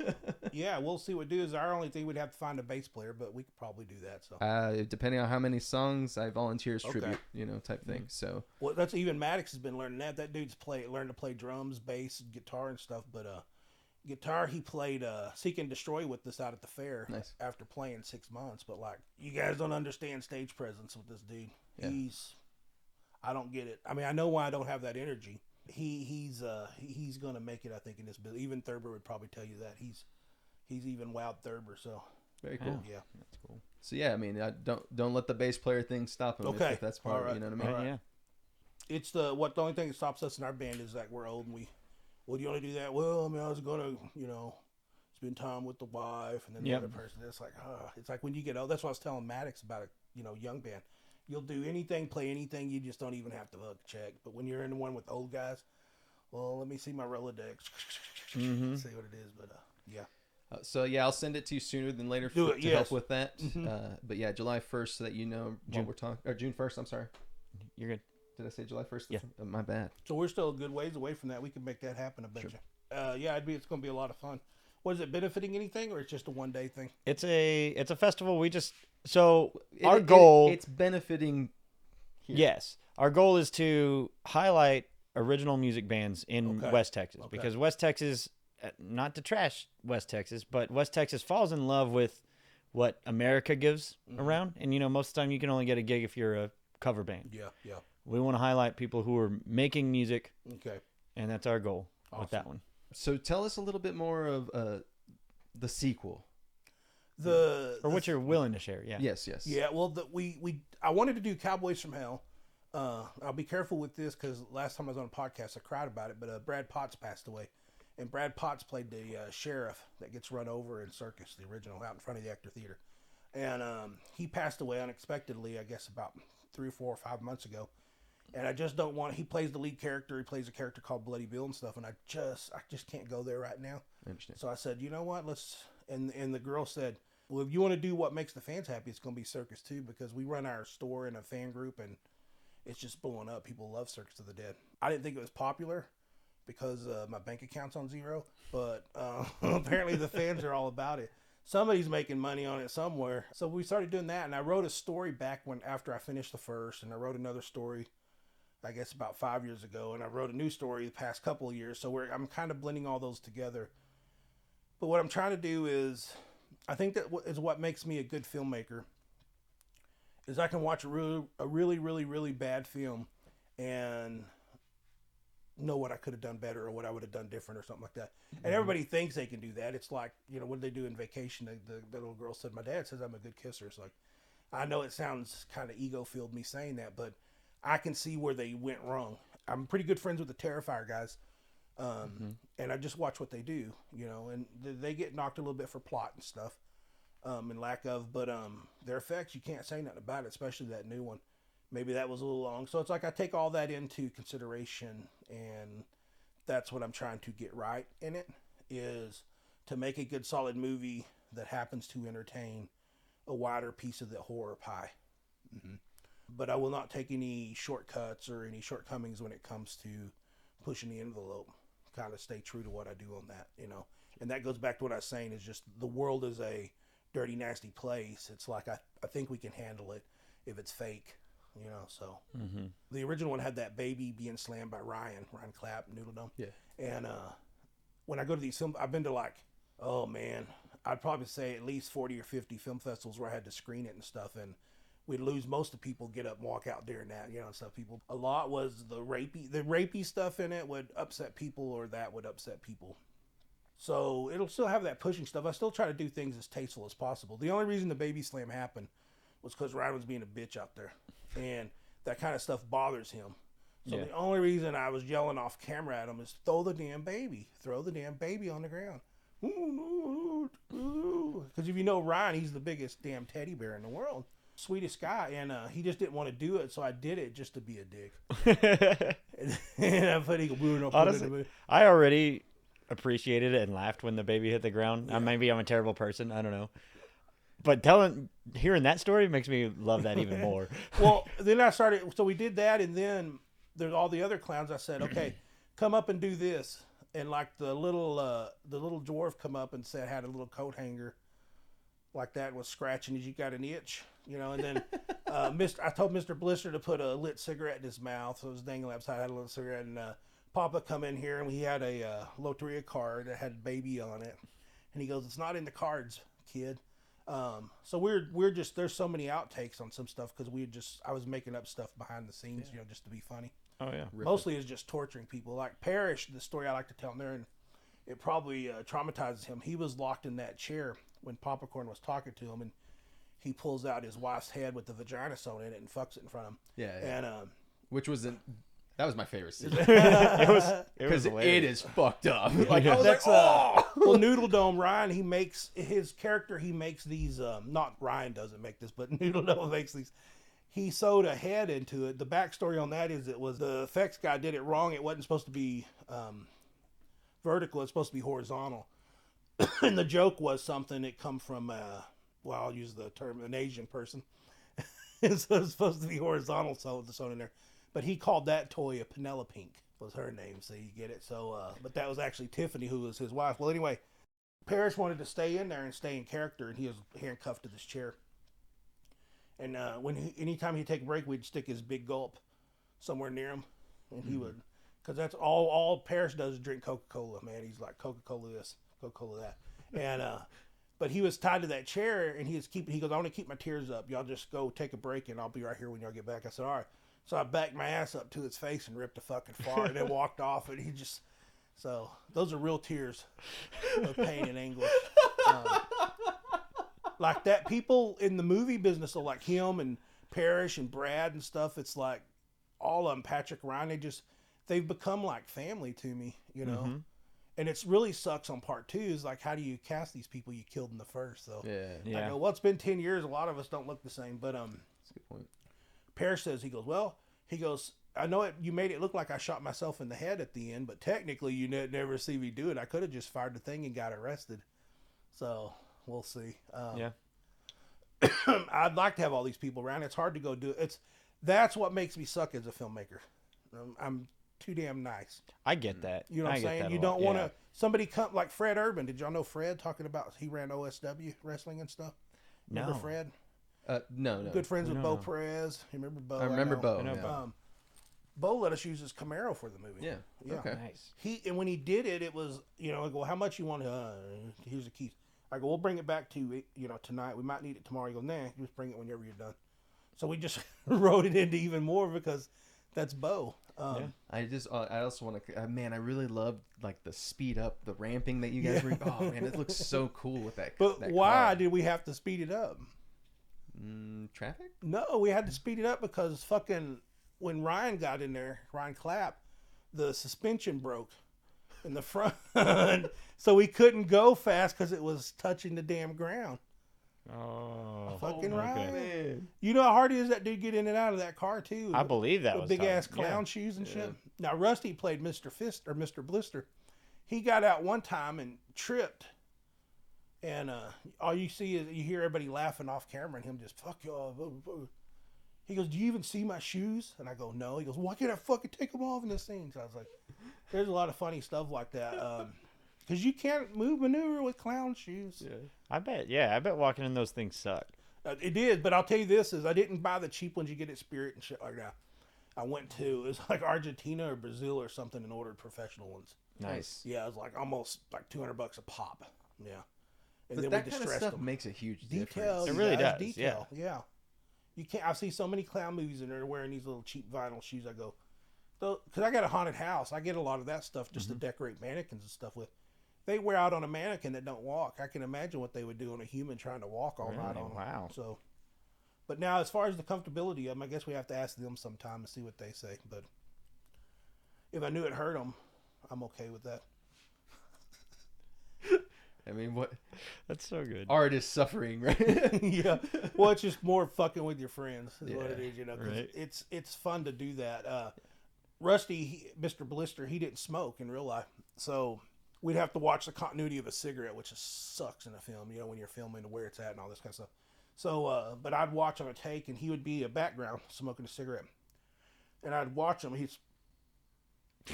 yeah, we'll see what do. Is our only thing we'd have to find a bass player, but we could probably do that. So, Depending on how many songs I volunteer as Okay. tribute, you know, type thing. So well, that's even Maddox has been learning that. That dude's learned to play drums, bass, guitar, and stuff. But guitar, he played Seek and Destroy with us out at the fair. Nice. After playing 6 months. But like, you guys don't understand stage presence with this dude. Yeah. I don't get it. I mean, I know why I don't have that energy. He's gonna make it, I think, in this business. Even Thurber would probably tell you that he's even wowed Thurber. So very cool. yeah. That's cool. So yeah, I mean, don't let the bass player thing stop him. Okay. If that's part All of it, right. you know what I mean? All right. Yeah. It's the only thing that stops us in our band is that we're old and well, do you want to do that? Well, I mean, I was gonna, you know, spend time with the wife, and then the Yep. other person. It's like, it's like when you get old. That's what I was telling Maddox about a young band. You'll do anything, play anything. You just don't even have to check. But when you're in the one with old guys, well, let me see my Rolodex. Mm-hmm. See what it is. But yeah. So yeah, I'll send it to you sooner than later Do to it, help yes. with that. Mhm. But yeah, July 1st, so that you know June. what we're talking. Or June 1st. I'm sorry. You're good. Did I say July 1st? Yeah. My bad. So we're still a good ways away from that. We can make that happen, I bet Sure. you. Yeah, it's going to be a lot of fun. Was it benefiting anything, or it's just a one-day thing? It's a festival. Our goal. It's benefiting. Here. Yes. Our goal is to highlight original music bands in Okay. West Texas Okay. because West Texas, not to trash West Texas, but West Texas falls in love with what America gives Mm-hmm. around. And, most of the time you can only get a gig if you're a cover band. Yeah. We want to highlight people who are making music, Okay. and that's our goal with that Awesome. one. So tell us a little bit more of the sequel. Or what you're willing to share. Yeah. Yes. Yeah, well, I wanted to do Cowboys from Hell. I'll be careful with this because last time I was on a podcast, I cried about it. But Brad Potts passed away, and Brad Potts played the sheriff that gets run over in Circus, the original, out in front of the Actor Theater, and he passed away unexpectedly. I guess about 3 or 4 or 5 months ago, and I just don't want. He plays the lead character. He plays a character called Bloody Bill and stuff, and I just can't go there right now. I understand. So I said, you know what? Let's. And the girl said, well, if you want to do what makes the fans happy, it's going to be Circus too, because we run our store in a fan group and it's just blowing up. People love Circus of the Dead. I didn't think it was popular because my bank account's on zero, but apparently the fans are all about it. Somebody's making money on it somewhere. So we started doing that, and I wrote a story back after I finished the first, and I wrote another story, I guess about 5 years ago, and I wrote a new story the past couple of years. So I'm kind of blending all those together. But what I'm trying to do is, I think that is what makes me a good filmmaker, is I can watch a really, really, really bad film and know what I could have done better or what I would have done different or something like that. And everybody thinks they can do that. It's like, what did they do in Vacation? The little girl said, my dad says I'm a good kisser. It's like, I know it sounds kind of ego-filled me saying that, but I can see where they went wrong. I'm pretty good friends with the Terrifier guys. And I just watch what they do, and they get knocked a little bit for plot and stuff, and lack of, but their effects, you can't say nothing about it, especially that new one. Maybe that was a little long. So it's like I take all that into consideration, and that's what I'm trying to get right in it, is to make a good solid movie that happens to entertain a wider piece of the horror pie. Mm-hmm. But I will not take any shortcuts or any shortcomings when it comes to pushing the envelope. Kind of stay true to what I do on that, and that goes back to what I was saying, is just the world is a dirty, nasty place. It's like, I think we can handle it if it's fake, so the original one had that baby being slammed by Ryan Clapp, Noodle Dome. Yeah. And when I go to these films, I've been to I'd probably say at least 40 or 50 film festivals where I had to screen it and stuff, and we'd lose most of the people, get up and walk out during that, and stuff. People, a lot was the rapey stuff in it would upset people, or that would upset people. So it'll still have that pushing stuff. I still try to do things as tasteful as possible. The only reason the baby slam happened was because Ryan was being a bitch out there, and that kind of stuff bothers him. So the only reason I was yelling off camera at him is throw the damn baby on the ground. Because if you know Ryan, he's the biggest damn teddy bear in the world. Sweetest guy, and he just didn't want to do it, so I did it just to be a dick. And I put Honestly, I already appreciated it and laughed when the baby hit the ground. Yeah. Maybe I'm a terrible person, I don't know, but hearing that story makes me love that even more. Well, then I started, so we did that, and then there's all the other clowns. I said, okay, come up and do this, and like the little dwarf come up and had a little coat hanger like that, was scratching as you got an itch, and then I told Mr. Blister to put a lit cigarette in his mouth, so it was dangling upside. I had a little cigarette, and Papa come in here, and he had a loteria card that had baby on it, and he goes, it's not in the cards, kid. So we're just, there's so many outtakes on some stuff, because I was making up stuff behind the scenes, just to be funny. Oh yeah. Mostly is just torturing people. Like Parrish, the story I like to tell in there, and it probably traumatizes him. He was locked in that chair when Popcorn was talking to him, and he pulls out his wife's head with the vagina sewn in it and fucks it in front of him. Yeah. And that was my favorite scene. It was Because it hilarious. is fucked up. I was that's like, oh! Well, Noodle Dome, Ryan, he makes his character. He makes these. Not Ryan doesn't make this, but Noodle Dome makes these. He sewed a head into it. The backstory on that is it was the effects guy did it wrong. It wasn't supposed to be vertical. It's supposed to be horizontal. And the joke was something that come from. Well, I'll use the term an Asian person. And so it's supposed to be horizontal, so the sewn in there. But he called that toy a Penelope was her name, so you get it. So, but that was actually Tiffany, who was his wife. Well, anyway, Parrish wanted to stay in there and stay in character, and he was handcuffed to this chair. And anytime he'd take a break, we'd stick his big gulp somewhere near him, and he would, because that's all Parrish does is drink Coca-Cola. Man, he's like Coca-Cola this, Coca-Cola that, and but he was tied to that chair, and he goes, I want to keep my tears up. Y'all just go take a break, and I'll be right here when y'all get back. I said, all right. So I backed my ass up to his face and ripped a fucking fart, and then walked off, and he just. So those are real tears of pain and anguish. Like that, people in the movie business are like him and Parrish and Brad and stuff. It's like all of them, Patrick, Ryan. They've become like family to me, you know. Mm-hmm. And it's really sucks on part 2 is like, how do you cast these people you killed in the first? So yeah. I go, well, it's been 10 years. A lot of us don't look the same, but that's a good point. Parrish says, he goes, I know it. You made it look like I shot myself in the head at the end, but technically you never see me do it. I could have just fired the thing and got arrested. So we'll see. Yeah. I'd like to have all these people around. It's hard to go do it. That's what makes me suck as a filmmaker. I'm too damn nice. I get that. You know what I'm saying? You don't want to. Somebody come like Fred Urban. Did y'all know Fred? Talking about he ran OSW wrestling and stuff. Remember Fred? No. Good friends with Bo Perez. You remember Bo? I remember Bo. I know Bo. Bo let us use his Camaro for the movie. Yeah. Okay. Nice. And when he did it, it was, I go, how much you want to? Here's the keys. I go, we'll bring it back to tonight. We might need it tomorrow. He goes, nah, just bring it whenever you're done. So we just wrote it into even more because that's Bo. I also want to. Man, I really loved like the speed up, the ramping that you guys were. Oh man, it looks so cool with that. But that why car. did we have to speed it up? Traffic? No, we had to speed it up because fucking when Ryan got in there, Ryan Clapp, the suspension broke in the front, so we couldn't go fast because it was touching the damn ground. Oh, fucking Ryan! Man. You know how hard it is that dude get in and out of that car too. I believe that was big hard. ass clown shoes and shit. Now Rusty played Mr. Fist or Mr. Blister. He got out one time and tripped, and all you see is you hear everybody laughing off camera and him just fuck y'all. He goes, "Do you even see my shoes?" And I go, "No." He goes, "Why can't I fucking take them off in this scene?" So I was like, "There's a lot of funny stuff like that." Because you can't maneuver with clown shoes. Yeah. I bet walking in those things suck. It did, but I'll tell you this is I didn't buy the cheap ones you get at Spirit and shit like that. I went to, it was like Argentina or Brazil or something and ordered professional ones. Nice. Yeah, it was like almost like $200 a pop. Yeah. And But then that we kind of distressed stuff them. makes a huge Detail. difference. It really does, Detail. Yeah. You can't, I see so many clown movies and they're wearing these little cheap vinyl shoes. I go, because I got a haunted house. I get a lot of that stuff just to decorate mannequins and stuff with. They wear out on a mannequin that don't walk. I can imagine what they would do on a human trying to walk all night on them. Wow. So, but now as far as the comfortability of them, I guess we have to ask them sometime and see what they say. But if I knew it hurt them, I'm okay with that. I mean, what? That's so good. Art is suffering, right? Yeah. Well, it's just more fucking with your friends is what it Yeah. is, 'cause Right. it's fun to do that. Rusty, Mr. Blister, he didn't smoke in real life. So we'd have to watch the continuity of a cigarette, which sucks in a film, when you're filming where it's at and all this kind of stuff. So, but I'd watch on a take and he would be a background smoking a cigarette. And I'd watch him. He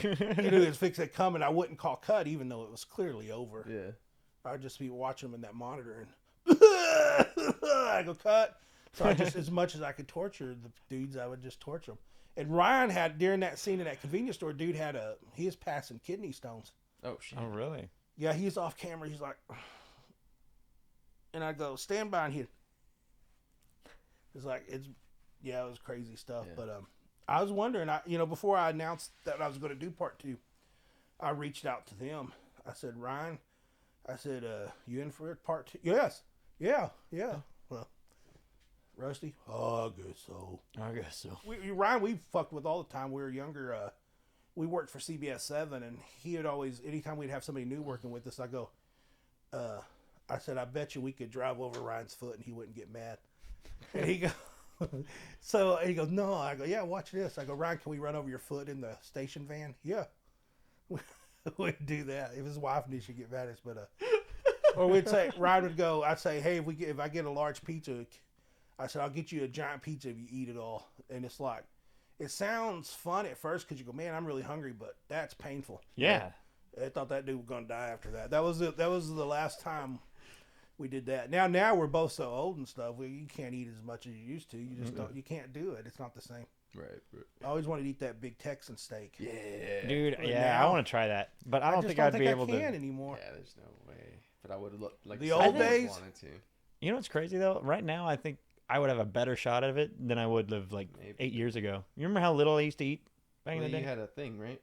knew his fix had come and I wouldn't call cut even though it was clearly over. Yeah. I'd just be watching him in that monitor and I go cut. So I just, as much as I could torture the dudes, I would just torture them. And Ryan had, during that scene in that convenience store, dude he was passing kidney stones. Oh shit. Oh, really? Yeah, he's off camera. He's like, and I go, stand by, and he, it's like, it was crazy stuff. Yeah. But I was wondering, before I announced that I was going to do part 2, I reached out to them. I said, Ryan, you in for part 2? Yes. Yeah. Well, Rusty? Oh, I guess so. I guess so. Ryan, we fucked with all the time. We were younger. We worked for CBS 7, and he had always, anytime we'd have somebody new working with us, I go, I said, I bet you we could drive over Ryan's foot and he wouldn't get mad. And he goes, so he goes, no. I go, yeah, watch this. I go, Ryan, can we run over your foot in the station van? Yeah. We'd do that. If his wife knew, she'd get mad at us. But, or we'd say, Ryan would go, I'd say, hey, if I get a large pizza, I said, I'll get you a giant pizza if you eat it all. And it's like, it sounds fun at first because you go, man, I'm really hungry, but that's painful. Yeah. I thought that dude was gonna die after that. That was the last time we did that. Now we're both so old and stuff. You can't eat as much as you used to. You just don't. You can't do it. It's not the same. Right. I always wanted to eat that big Texan steak. Yeah. Dude, But yeah, now- I want to try that, but I don't just think I'd be I able can to. anymore. Yeah, there's no way. But I would have looked like The I old always days? wanted to. You know what's crazy though? Right now, I think I would have a better shot of it than I would have like Maybe. 8 years ago. You remember how little I used to eat back Well, in the you day? had a thing, right?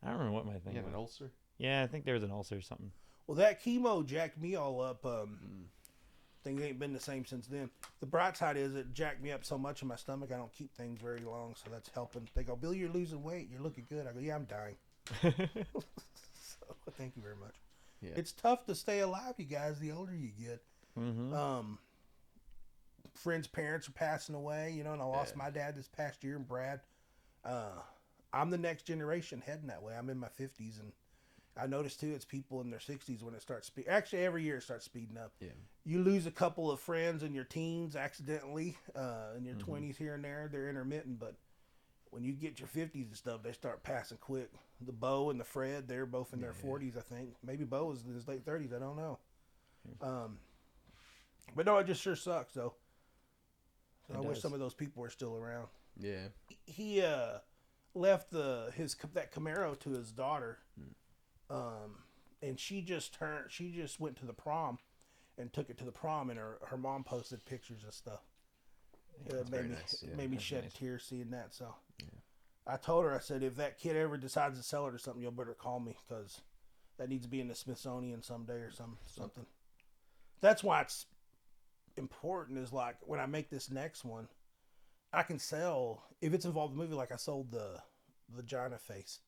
I don't remember what my thing You had was. an ulcer. Yeah, I think there was an ulcer or something. Well, that chemo jacked me all up. Things ain't been the same since then. The bright side is it jacked me up so much in my stomach, I don't keep things very long, so that's helping. They go, Bill, you're losing weight. You're looking good. I go, yeah, I'm dying. So, thank you very much. Yeah. It's tough to stay alive, you guys, the older you get. Mm-hmm. Friends' parents are passing away, and I lost my dad this past year, and Brad. I'm the next generation heading that way. I'm in my 50s, and I noticed too, it's people in their 60s when it starts speeding. Actually, every year it starts speeding up. Yeah. You lose a couple of friends in your teens accidentally, in your 20s here and there. They're intermittent, but when you get your 50s and stuff, they start passing quick. The Bo and the Fred, they're both in their 40s, I think. Maybe Bo was in his late 30s. I don't know. But no, it just sure sucks, though. So I wish some of those people were still around. Yeah. He left that Camaro to his daughter, and she just went to the prom and took it to the prom, and her mom posted pictures and stuff. It very nice, yeah. made me shed a tear seeing that. So I told her, I said, if that kid ever decides to sell it or something, you'll better call me, because that needs to be in the Smithsonian someday or something. That's why it's important, is like when I make this next one, I can sell, if it's involved in the movie, like I sold the vagina face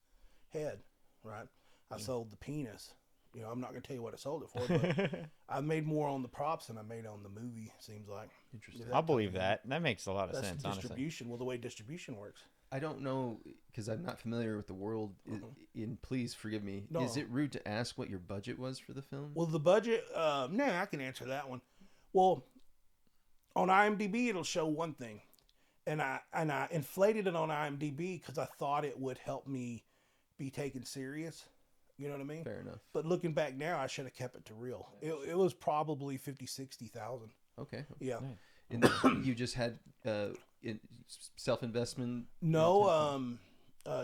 head, right? I sold the penis. I'm not going to tell you what I sold it for, but I made more on the props than I made on the movie, seems like. Interesting. I'll believe that. That makes a lot of That's sense, honestly. distribution. Well, the way distribution works. I don't know, because I'm not familiar with the world. Please forgive me. No. Is it rude to ask what your budget was for the film? Well, the budget, I can answer that one. Well, on IMDb, it'll show one thing. And I inflated it on IMDb because I thought it would help me be taken serious. You know what I mean? Fair enough. But looking back now, I should have kept it to real. It was probably 50,000-60,000. Okay. Yeah. And then you just had self-investment? No,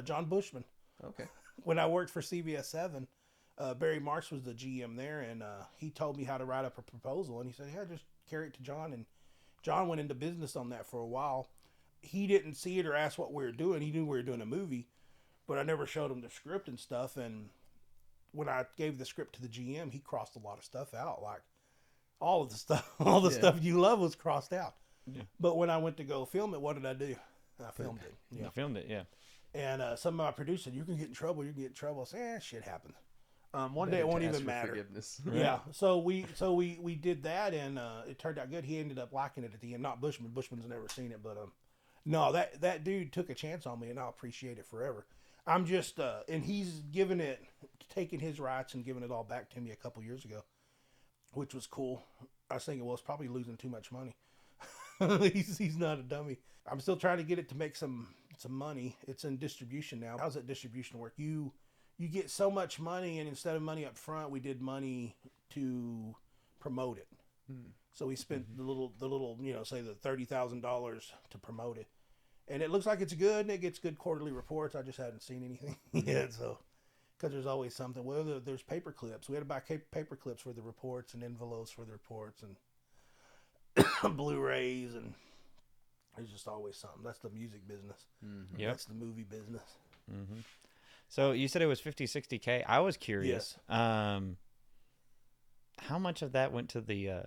John Bushman. Okay. When I worked for CBS 7, Barry Marks was the GM there, and he told me how to write up a proposal. And he said, yeah, just carry it to John. And John went into business on that for a while. He didn't see it or ask what we were doing. He knew we were doing a movie, but I never showed him the script and stuff. And when I gave the script to the GM, he crossed a lot of stuff out. Like all of the stuff, stuff you love was crossed out. Yeah. But when I went to go film it, what did I do? I filmed it. Yeah. You filmed it, yeah. And some of my producers said, "You can get in trouble. You can get in trouble." I said, shit happens. One day it won't even matter. Forgiveness. Yeah. So we did that, and it turned out good. He ended up liking it at the end. Not Bushman. Bushman's never seen it, but no, that dude took a chance on me, and I'll appreciate it forever. I'm just and he's taking his rights and giving it all back to me a couple years ago, which was cool. I was thinking, well, it's probably losing too much money. he's not a dummy. I'm still trying to get it to make some money. It's in distribution now. How's that distribution work? You get so much money, and instead of money up front, we did money to promote it. So we spent the little say the $30,000 to promote it, and it looks like it's good, and it gets good quarterly reports. I just hadn't seen anything yet, so because there's always something. Well, there's paper clips. We had to buy paper clips for the reports and envelopes for the reports and Blu-rays, and there's just always something. That's the music business. Mm-hmm. Yep. That's the movie business. Mm-hmm. So you said it was 50-60K. I was curious. Yes. How much of that went to the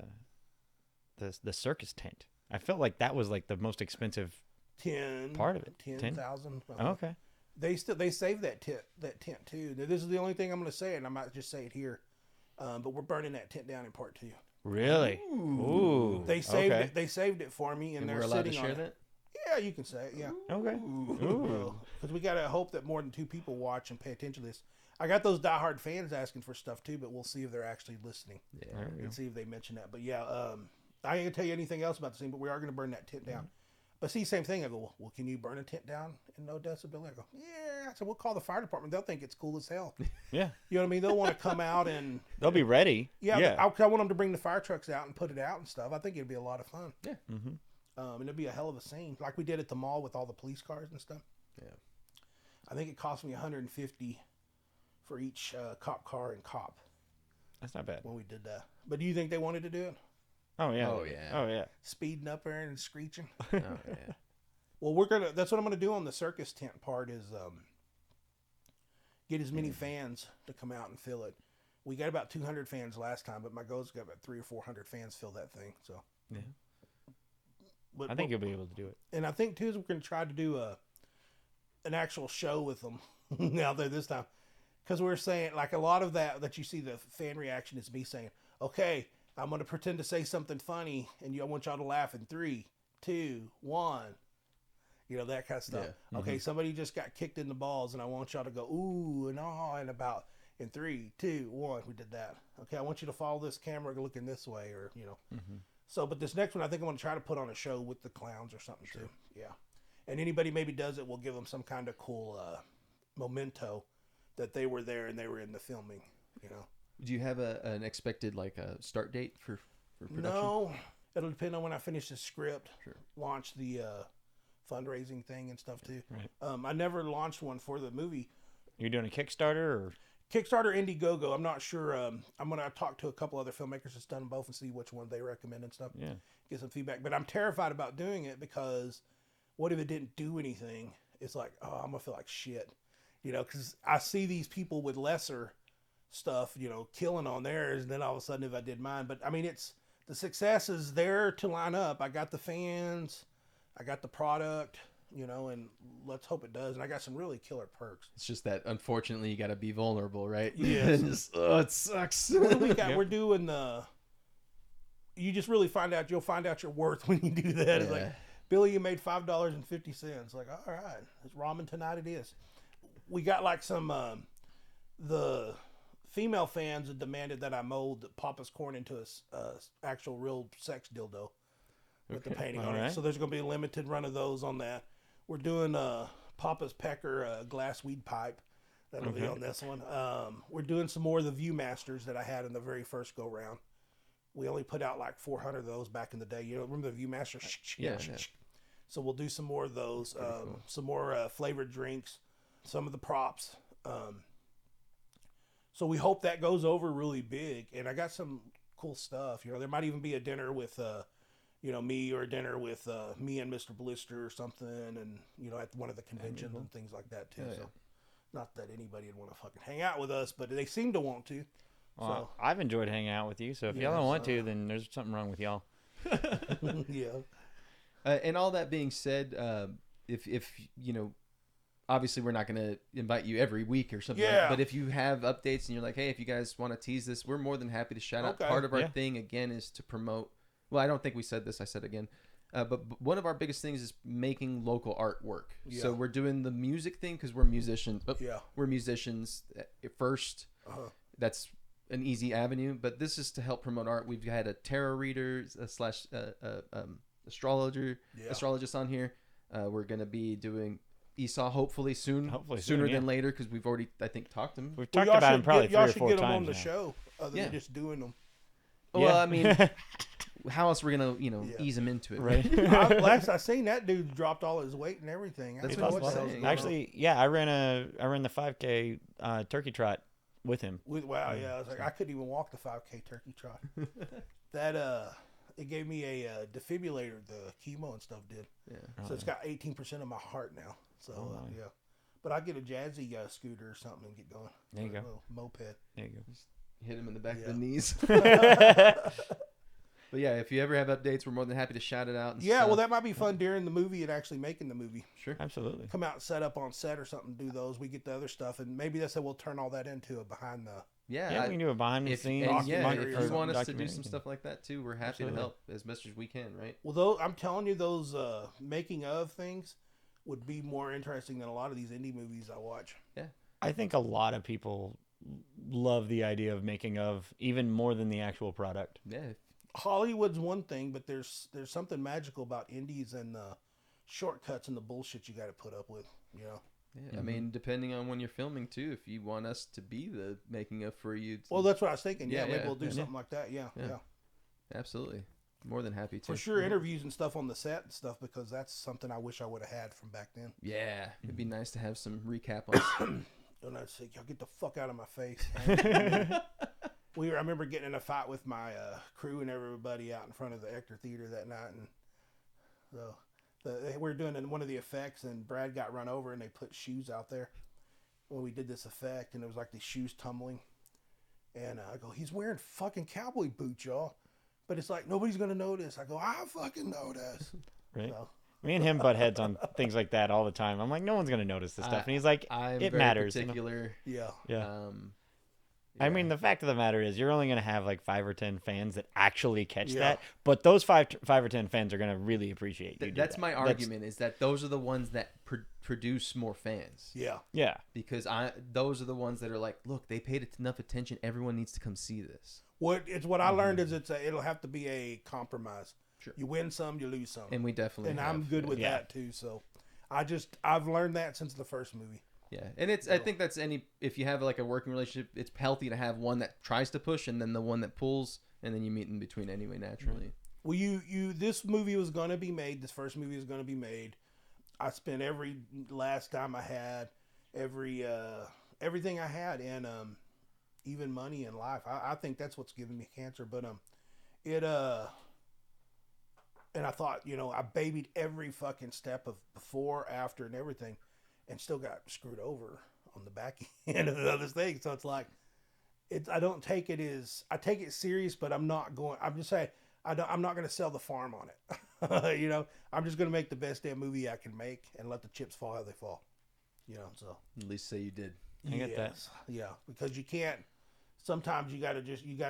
circus tent? I felt like that was like the most expensive 10 part of it. 10,000. Oh, okay. They saved that tent too. This is the only thing I'm going to say, and I might just say it here. But we're burning that tent down in part 2. Really? Ooh. They saved okay. it. They saved it for me, and And they're we're allowed to sitting share on it. that? Yeah, you can say it. Yeah. Okay. Ooh. Because we gotta hope that more than 2 people watch and pay attention to this. I got those diehard fans asking for stuff too, but we'll see if they're actually listening Yeah. There we go. and see if they mention that. But yeah, I ain't gonna tell you anything else about the scene, but we are gonna burn that tent down. But see, same thing. I go, well, can you burn a tent down in no decibel? I go, yeah. I said, we'll call the fire department. They'll think it's cool as hell. Yeah. You know what I mean? They'll want to come out and They'll be ready. yeah. I want them to bring the fire trucks out and put it out and stuff. I think it'd be a lot of fun. Yeah. Mm-hmm. And it'd be a hell of a scene, like we did at the mall with all the police cars and stuff. Yeah. I think it cost me $150 for each cop car and cop That's not bad. when we did that. But do you think they wanted to do it? Oh yeah. Oh, yeah. Oh yeah. Speeding up there and screeching. Oh, yeah. Well, that's what I'm gonna do on the circus tent part is get as many fans to come out and fill it. We got about 200 fans last time, but my goal is to get about 300 or 400 fans fill that thing. So Yeah. But I think you'll be able to do it. and I think too is we're gonna try to do an actual show with them out there this time, because we're saying like a lot of that you see the fan reaction is me saying, okay, I'm gonna pretend to say something funny and I want y'all to laugh in 3, 2, 1. You know, that kind of stuff. Yeah. Okay, somebody just got kicked in the balls and I want y'all to go ooh and ah and about in 3, 2, 1. We did that. Okay, I want you to follow this camera looking this way, or you know. So, but this next one, I think I'm going to try to put on a show with the clowns or something too. Yeah. And anybody maybe does it, we'll give them some kind of cool memento that they were there and they were in the filming, you know. Do you have an expected like a start date for production? No, it'll depend on when I finish the script. Sure. Launch the fundraising thing and stuff too. Right. I never launched one for the movie. You're doing a Kickstarter or? Kickstarter, Indiegogo. I'm not sure. I'm gonna talk to a couple other filmmakers that's done both and see which one they recommend and stuff. Yeah. Get some feedback. But I'm terrified about doing it because what if it didn't do anything? It's like, oh, I'm gonna feel like shit, you know, because I see these people with lesser stuff, you know, killing on theirs, and then all of a sudden if I did mine. But I mean, it's the success is there to line up. I got the fans, I got the product, you know, and let's hope it does. And I got some really killer perks. It's just that unfortunately you got to be vulnerable, right? Yeah. Oh, it sucks. What do we got? We're doing the. You just really you'll find out your worth when you do that. It's like, Yeah. Billy, you made $5.50. Like, all right, it's ramen tonight. It is. We got like some. The female fans had demanded that I mold Papa's corn into a actual real sex dildo with the painting on it. Alright. So there's going to be a limited run of those on that. We're doing Papa's Pecker glass weed pipe. That'll be on this one. We're doing some more of the Viewmasters that I had in the very first go round. We only put out like 400 of those back in the day. You know, remember the Viewmaster? Yeah. So we'll do some more of those. Cool. Some more flavored drinks. Some of the props. So we hope that goes over really big. And I got some cool stuff. You know, there might even be a dinner with, you know, me, or a dinner with me and Mr. Blister or something. And, you know, at one of the conventions and things like that too. Oh, yeah. So not that anybody would want to fucking hang out with us, but they seem to want to. Well, I've enjoyed hanging out with you, so if y'all don't want to, then there's something wrong with y'all. Yeah. And all that being said, if you know, obviously we're not going to invite you every week or something. Yeah. But if you have updates and you're like, hey, if you guys want to tease this, we're more than happy to shout out. Okay. Part of our Yeah. thing again is to promote. Well, I don't think we said this. I said again. But one of our biggest things is making local artwork. Yeah. So we're doing the music thing because we're musicians. Yeah. We're musicians at first. That's an easy avenue. But this is to help promote art. We've had a tarot reader slash astrologist on here. We're going to be doing Esau hopefully soon. Hopefully sooner soon, yeah. than later, because we've already, I think, talked to him. We've talked about him probably 3 y'all or should 4 get them times on the now. show other Yeah. than just doing them. Well, Yeah. I mean, how else we're going to, Yeah. ease him into it? Right. Last I seen, that dude dropped all his weight and everything. I That's don't know what what I'm the hell's saying. going on. Actually, yeah, I ran the 5K turkey trot with him. Wow, yeah, I was like, I couldn't even walk the 5K turkey trot. That it gave me a defibrillator. The chemo and stuff did. Yeah. So it's got 18% of my heart now. So my. yeah, but I get a jazzy scooter or something and get going. There you A go. little moped. There you go. Hit him in the back of Yeah. the knees. But yeah, if you ever have updates, we're more than happy to shout it out. And Yeah, stuff. well, that might be fun during the movie and actually making the movie. Sure. Absolutely. Come out and set up on set or something. Do those. We get the other stuff, and maybe that's how we'll turn all that into a behind the Yeah, we can do a behind the scenes. if you or want us to do documentary. some stuff like that too, we're happy to help as much as we can, right? Well, I'm telling you, those making of things would be more interesting than a lot of these indie movies I watch. Yeah. I think a lot of people love the idea of making of even more than the actual product. Yeah. Hollywood's one thing, but there's something magical about indies and the shortcuts and the bullshit you got to put up with, you know. Yeah, I mean, depending on when you're filming too, if you want us to be the making of for you. Well, that's what I was thinking. Yeah, Yeah, maybe we'll do yeah. something like that. Yeah. Absolutely. More than happy to. For sure, interviews and stuff on the set and stuff, because that's something I wish I would have had from back then. Yeah, it'd be nice to have some recap on. Don't I say, y'all get the fuck out of my face. I remember getting in a fight with my crew and everybody out in front of the Ector Theater that night, and so we were doing one of the effects, and Brad got run over, and they put shoes out there when we did this effect, and it was like these shoes tumbling, and I go, he's wearing fucking cowboy boots, y'all, but it's like nobody's gonna notice. I go, I fucking notice. Right. So, Me and him butt heads on things like that all the time. I'm like, no one's gonna notice this stuff, and he's like, I'm it very matters. particular. yeah. I mean, the fact of the matter is, you're only going to have like 5 or 10 fans that actually catch Yeah. that. But those 5 or 10 fans are going to really appreciate you. That's my argument, is that those are the ones that produce more fans. Yeah. Yeah. Because those are the ones that are like, look, they paid enough attention. Everyone needs to come see this. What I learned is it'll have to be a compromise. Sure. You win some, you lose some. And we definitely And have. I'm good with that too. So I've learned that since the first movie. Yeah, and I think that's if you have like a working relationship, it's healthy to have one that tries to push and then the one that pulls, and then you meet in between anyway, naturally. Well, this movie was going to be made. This first movie was going to be made. I spent every last dime I had, everything I had, and even money in life. I think that's what's giving me cancer. But and I thought, I babied every fucking step of before, after, and everything, and still got screwed over on the back end of the other thing. So it's like, I don't take it I take it serious, but I'm not going. I'm just saying, I'm not going to sell the farm on it. I'm just going to make the best damn movie I can make and let the chips fall how they fall. So At least say you did. I get that. Yeah, because you can't. Sometimes you got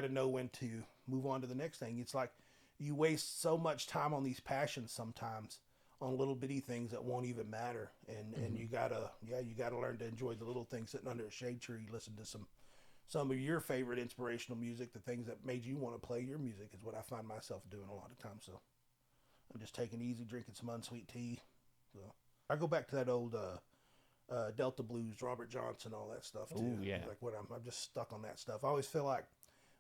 to know when to move on to the next thing. It's like you waste so much time on these passions sometimes, on little bitty things that won't even matter, and you gotta learn to enjoy the little things. Sitting under a shade tree, listen to some of your favorite inspirational music, the things that made you want to play your music, is what I find myself doing a lot of times. So I'm just taking it easy, drinking some unsweet tea. So I go back to that old Delta blues, Robert Johnson, all that stuff too. Ooh, yeah. Like when I'm just stuck on that stuff. I always feel like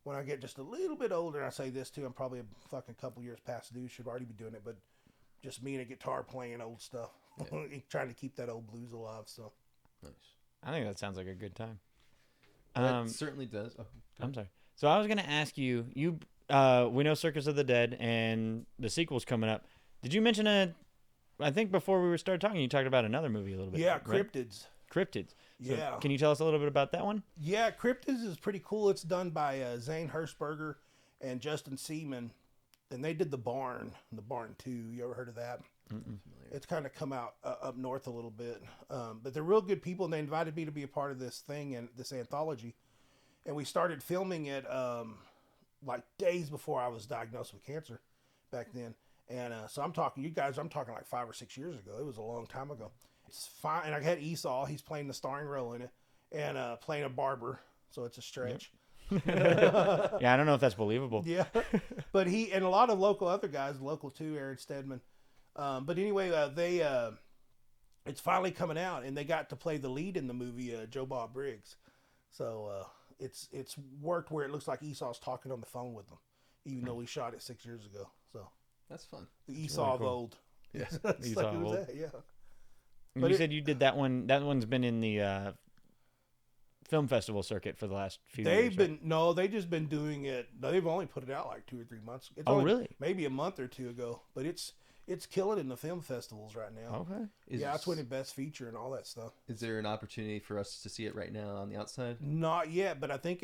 when I get just a little bit older, and I say this too, I'm probably a fucking couple years past due, should already be doing it, but just me and a guitar playing old stuff, trying to keep that old blues alive. So Nice. I think that sounds like a good time. That certainly does. Oh, I'm sorry. So I was going to ask you, we know Circus of the Dead and the sequel's coming up. Did you mention I think before we started talking, you talked about another movie a little bit. yeah, right? Cryptids. Cryptids. So Yeah. Can you tell us a little bit about that one? Yeah, Cryptids is pretty cool. It's done by Zane Hershberger and Justin Seaman, and they did The Barn 2. You ever heard of that? It's kind of come out up north a little bit, but they're real good people, and they invited me to be a part of this thing and this anthology, and we started filming it like days before I was diagnosed with cancer back then, and so I'm talking like 5 or 6 years ago. It was a long time ago. It's fine, and I had Esau. He's playing the starring role in it, and playing a barber, so it's a stretch. Yeah, I don't know if that's believable. Yeah, but he and a lot of other guys, local too, Aaron Stedman. But anyway, it's finally coming out, and they got to play the lead in the movie, Joe Bob Briggs. So it's worked where it looks like Esau's talking on the phone with them, even though we shot it 6 years ago. So that's fun. the Esau of old. Yeah, It's Esau like, of who's old. that? Yeah. And But you said you did that one. That one's been in the film festival circuit for the last few years. They've just been doing it. They've only put it out like 2 or 3 months. It's Oh, only really? Maybe a month or two ago, but it's killing in the film festivals right now. Okay. Yeah, it's winning Best Feature and all that stuff. Is there an opportunity for us to see it right now on the outside? Not yet, but I think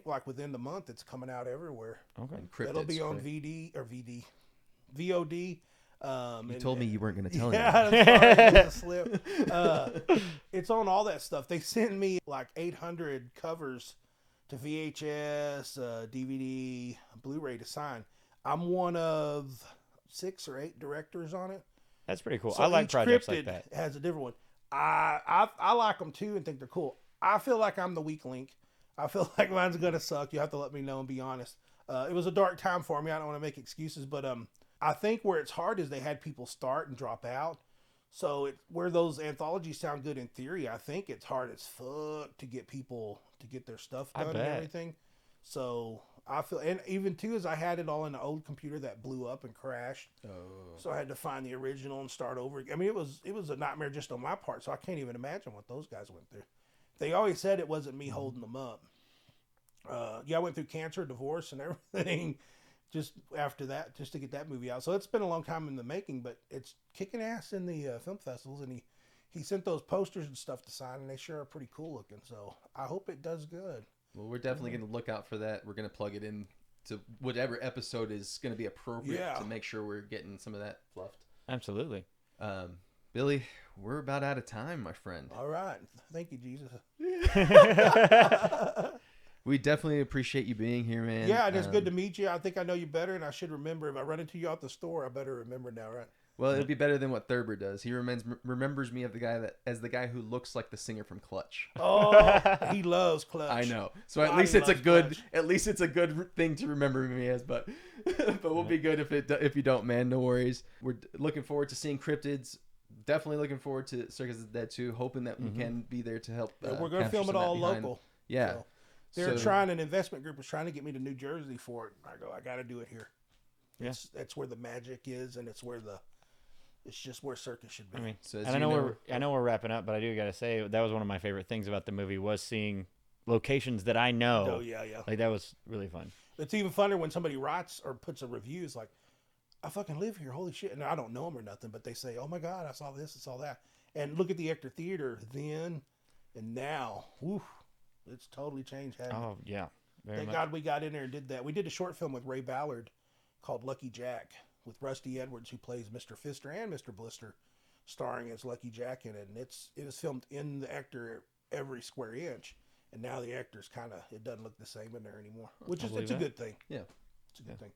like within the month it's coming out everywhere. Okay. And Cryptids, It'll be on correct? VOD. You told me you weren't going to tell Yeah, me. I'm sorry, it's a slip. It's on all that stuff. They sent me like 800 covers to VHS, DVD, Blu-ray to sign. I'm one of 6 or 8 directors on it. That's pretty cool. So I like each projects Cryptid like that. has a different one. I like them too and think they're cool. I feel like I'm the weak link. I feel like mine's gonna suck. You have to let me know and be honest. It was a dark time for me. I don't want to make excuses, but I think where it's hard is they had people start and drop out. So where those anthologies sound good in theory, I think it's hard as fuck to get people to get their stuff done and everything. So I feel, and even too, as I had it all in an old computer that blew up and crashed. So I had to find the original and start over. I mean, it was a nightmare just on my part. So I can't even imagine what those guys went through. They always said it wasn't me holding them up. I went through cancer, divorce, and everything just after that, just to get that movie out. So it's been a long time in the making, but it's kicking ass in the film festivals. And he sent those posters and stuff to sign, and they sure are pretty cool looking. So I hope it does good. Well, we're definitely going to look out for that. We're going to plug it in to whatever episode is going to be appropriate to make sure we're getting some of that fluffed. Absolutely. Billy, we're about out of time, my friend. All right. Thank you, Jesus. We definitely appreciate you being here, man. Yeah, and it's good to meet you. I think I know you better, and I should remember. If I run into you at the store, I better remember now, right? Well, it'd be better than what Thurber does. He remembers me of the guy who looks like the singer from Clutch. Oh, he loves Clutch. I know. So at least it's a good thing to remember me as. But we'll be good if you don't, man. No worries. We're looking forward to seeing Cryptids. Definitely looking forward to Circus is Dead too. Hoping that we can be there to help. We're going to film it all local. Yeah. So they're trying. An investment group was trying to get me to New Jersey for it. I go, I got to do it here. Yes, that's where the magic is, and it's just where Circus should be. I mean, so and I know we're wrapping up, but I do got to say that was one of my favorite things about the movie was seeing locations that I know. Oh yeah. Like that was really fun. It's even funner when somebody writes or puts a review. It's like, I fucking live here. Holy shit. And I don't know them or nothing, but they say, oh my God, I saw this, I saw that. And look at the Ector Theater then and now. Whew, it's totally changed. Oh, yeah. Thank God we got in there and did that. We did a short film with Ray Ballard called Lucky Jack with Rusty Edwards, who plays Mr. Fister and Mr. Blister, starring as Lucky Jack in it. And it was filmed in the Ector every square inch. And now the Ector's it doesn't look the same in there anymore, which is it's a good thing. Yeah. It's a good thing.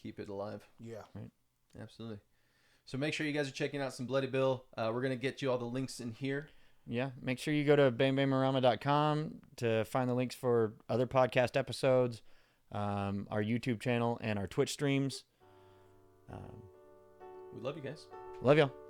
Keep it alive. Yeah. Right. Absolutely. So make sure you guys are checking out some Bloody Bill. We're going to get you all the links in here. Yeah. Make sure you go to BamBam-O-Rama.com to find the links for other podcast episodes, our YouTube channel, and our Twitch streams. We love you guys. Love y'all.